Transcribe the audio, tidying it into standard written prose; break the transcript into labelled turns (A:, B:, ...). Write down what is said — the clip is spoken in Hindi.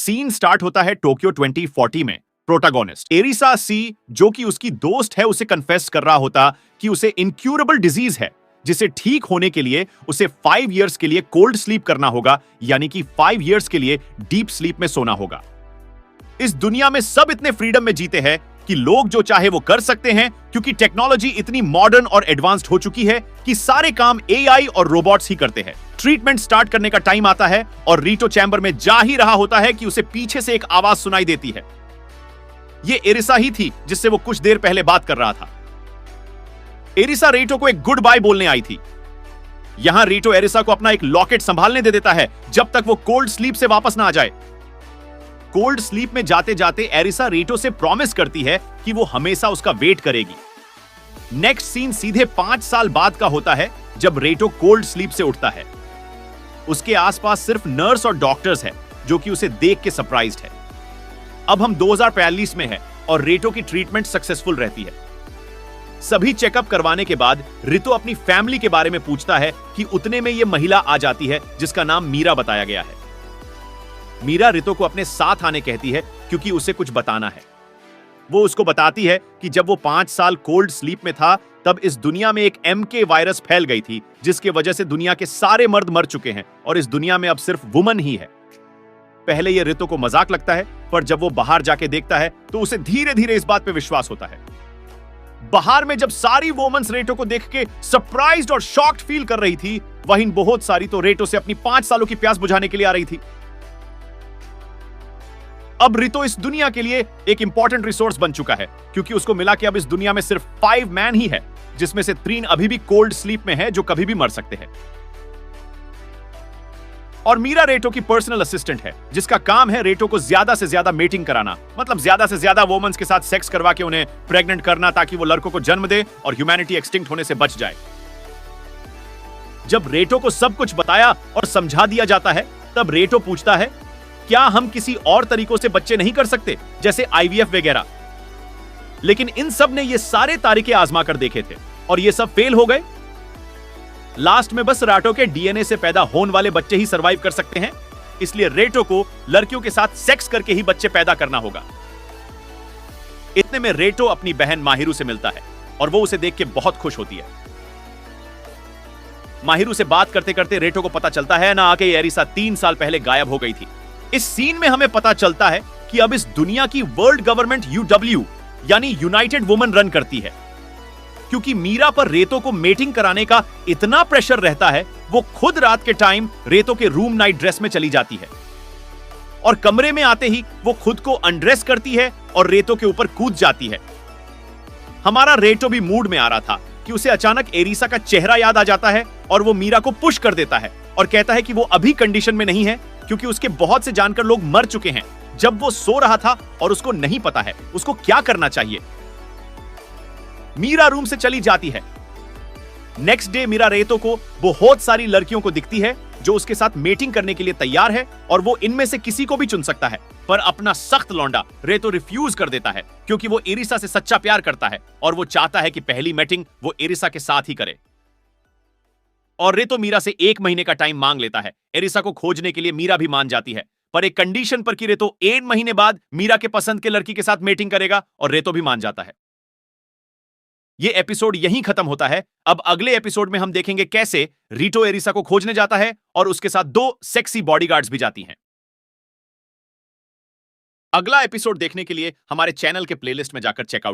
A: सीन स्टार्ट होता है टोक्यो 2040 में। प्रोटागोनिस्ट एरिसा सी, जो कि उसकी दोस्त है, उसे कन्फेस कर रहा होता कि उसे इनक्यूरेबल डिजीज है, जिसे ठीक होने के लिए उसे 5 इयर्स के लिए कोल्ड स्लीप करना होगा, यानी कि 5 इयर्स के लिए डीप स्लीप में सोना होगा। इस दुनिया में सब इतने फ्रीडम में जीते हैं कि लोग जो चाहे वो कर सकते हैं, क्योंकि टेक्नोलॉजी इतनी मॉडर्न और एडवांस्ड हो चुकी है कि सारे काम एआई और रोबोट्स ही करते हैं। ट्रीटमेंट स्टार्ट करने का टाइम आता है और रीटो चैम्बर में जा ही रहा होता है कि उसे पीछे से एक आवाज सुनाई देती है। ये एरिसा ही थी जिससे वो कुछ देर पहले बात कर रहा था। एरिसा रीटो को एक गुड बाय बोलने आई थी। यहां रीटो एरिसा को अपना एक लॉकेट संभालने दे देता है जब तक वो कोल्ड स्लीप से वापस ना आ जाए। कोल्ड स्लीप में जाते जाते एरिसा रीटो से प्रॉमिस करती है कि वो हमेशा उसका वेट करेगी। नेक्स्ट सीन सीधे 5 साल बाद का होता है, जब रेटो कोल्ड स्लीप से उठता है। उसके आसपास सिर्फ नर्स और डॉक्टर्स हैं, जो कि उसे देख के सरप्राइज्ड है। अब हम 2042 में हैं और रेटो की ट्रीटमेंट सक्सेसफुल रहती है। सभी चेकअप करवाने के बाद रितो अपनी फैमिली के बारे में पूछता है कि उतने में यह महिला आ जाती है जिसका नाम मीरा बताया गया है। मीरा रितो को अपने साथ आने कहती है क्योंकि उसे कुछ बताना है। वो उसको बताती है कि जब वो 5 साल कोल्ड स्लीप में था, तब इस दुनिया में एक MK वायरस फैल गई थी, जिसकी वजह से दुनिया के सारे मर्द मर चुके हैं और इस दुनिया में अब सिर्फ वुमन ही है। पहले ये रितो को मजाक लगता है, पर जब वो बाहर जाके देखता है तो उसे धीरे धीरे इस बात पे विश्वास होता है। बाहर में जब सारी वुमेन्स रेटो को देख के सरप्राइज्ड और शॉक्ड फील कर रही थी, वहीं बहुत सारी तो रेटो से अपनी 5 सालों की प्यास बुझाने के लिए आ रही थी। अब रितो इस दुनिया के लिए एक इंपॉर्टेंट रिसोर्स बन चुका है, क्योंकि उसको मिला कि अब इस दुनिया में सिर्फ 5 मैन ही है, जिसमें से 3 अभी भी कोल्ड स्लीप में है, जो कभी भी मर सकते हैं। और मीरा रेटो की पर्सनल असिस्टेंट है, जिसका काम है रेटो को ज्यादा से ज्यादा मेटिंग कराना, मतलब ज्यादा से ज्यादा वुमेन्स के साथ सेक्स करवा के उन्हें प्रेग्नेंट करना, ताकि वो लड़कों को जन्म दे और ह्यूमैनिटी एक्सटिंक्ट होने से बच जाए। जब रेटो को सब कुछ बताया और समझा दिया जाता है, तब रेटो पूछता है, क्या हम किसी और तरीकों से बच्चे नहीं कर सकते, जैसे IVF वगैरह? लेकिन इन सब ने ये सारे तरीके आजमा कर देखे थे और ये सब फेल हो गए। लास्ट में बस राटो के DNA से पैदा होने वाले बच्चे ही सरवाइव कर सकते हैं, इसलिए रेटो को लड़कियों के साथ सेक्स करके ही बच्चे पैदा करना होगा। इतने में रेटो अपनी बहन माहिरू से मिलता है और वो उसे देख के बहुत खुश होती है। माहिरू से बात करते करते रेटो को पता चलता है ना आके एरिसा 3 साल पहले गायब हो गई थी। इस सीन में हमें पता चलता है कि अब इस दुनिया की वर्ल्ड गवर्नमेंट UW यानी यूनाइटेड वुमेन रन करती है, क्योंकि मीरा पर रेतो को मेटिंग कराने का इतना प्रेशर रहता है, वो खुद रात के टाइम रेतो के रूम नाइट ड्रेस में चली जाती है और कमरे में आते ही वो खुद को अनड्रेस करती है और रेतो के ऊपर कूद जाती है। हमारा रेटो भी मूड में आ रहा था कि उसे अचानक एरिसा का चेहरा याद आ जाता है और वो मीरा को पुश कर देता है और कहता है कि वो अभी कंडीशन में नहीं है, क्योंकि उसके बहुत से जानकर लोग मर चुके हैं जब वो सो रहा था और उसको नहीं पता है उसको क्या करना चाहिए। मीरा रूम से चली जाती है। नेक्स्ट डे मीरा रेतो को बहुत सारी लड़कियों को दिखती है जो उसके साथ मेटिंग करने के लिए तैयार है और वो इनमें से किसी को भी चुन सकता है, पर अपना सख्त लौंडा रेतो रिफ्यूज कर देता है, क्योंकि वो एरिसा से सच्चा प्यार करता है और वो चाहता है कि पहली मेटिंग वो एरिसा के साथ ही करे। और रेतो मीरा से 1 महीने का टाइम मांग लेता है। एरिसा को खोजने के लिए मीरा भी मान जाती है, पर एक कंडीशन पर कि रेतो 1 महीने बाद मीरा के पसंद के लड़की के साथ मेटिंग करेगा, और रेतो भी मान जाता है। यह एपिसोड यहीं खत्म होता है। अब अगले एपिसोड में हम देखेंगे कैसे रीटो एरिसा को खोजने जाता है और उसके साथ 2 सेक्सी बॉडीगार्ड्स भी जाती हैं। अगला एपिसोड देखने के लिए हमारे चैनल के प्लेलिस्ट में जाकर चेकआउट